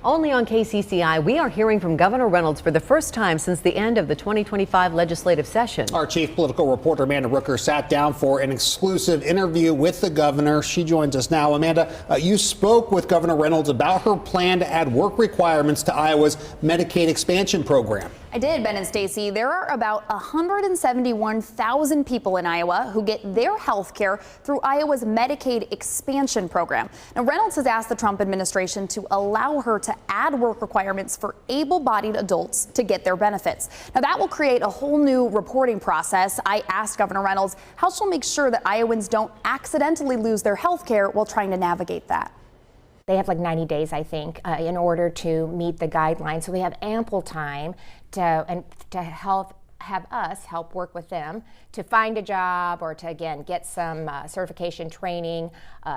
Only on KCCI, we are hearing from Governor Reynolds for the first time since the end of the 2025 legislative session. Our chief political reporter, Amanda Rooker, sat down for an exclusive interview with the governor. She joins us now. Amanda, you spoke with Governor Reynolds about her plan to add work requirements to Iowa's Medicaid expansion program. I did, Ben and Stacy. There are about 171,000 people in Iowa who get their health care through Iowa's Medicaid expansion program. Now, Reynolds has asked the Trump administration to allow her to add work requirements for able-bodied adults to get their benefits. Now, that will create a whole new reporting process. I asked Governor Reynolds how she'll make sure that Iowans don't accidentally lose their health care while trying to navigate that. They have like 90 days, I think, in order to meet the guidelines. So we have ample time to have us help work with them to find a job or to, again, get some certification training,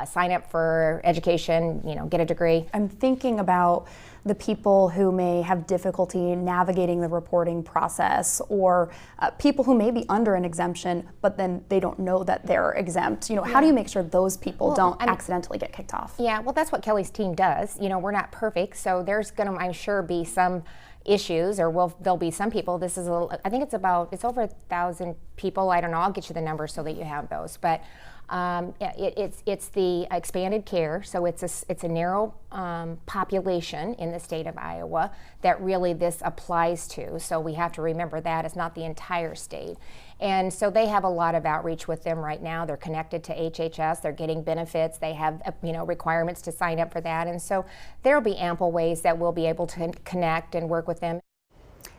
sign up for education, get a degree. I'm thinking about the people who may have difficulty navigating the reporting process, or people who may be under an exemption, but then they don't know that they're exempt. How do you make sure those people don't accidentally get kicked off? Yeah, well, that's what Kelly's team does. We're not perfect, so there's going to, I'm sure, be some issues, or there'll be some people. This is I think it's over 1,000 people. I don't know. I'll get you the numbers so that you have those. But it's the expanded care, so it's a narrow population in the state of Iowa that really this applies to. So we have to remember that it's not the entire state. And so they have a lot of outreach with them right now. They're connected to HHS. They're getting benefits. They have requirements to sign up for that. And so there'll be ample ways that we'll be able to connect and work with them.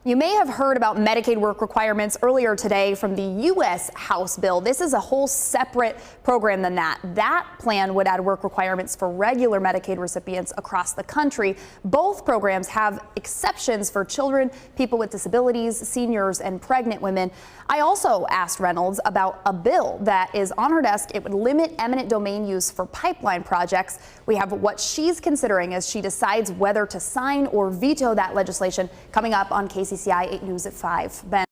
You may have heard about Medicaid work requirements earlier today from the U.S. House bill. This is a whole separate program than that. That plan would add work requirements for regular Medicaid recipients across the country. Both programs have exceptions for children, people with disabilities, seniors, and pregnant women. I also asked Reynolds about a bill that is on her desk. It would limit eminent domain use for pipeline projects. We have what she's considering as she decides whether to sign or veto that legislation coming up on KCCI 8 News at 5. Ben.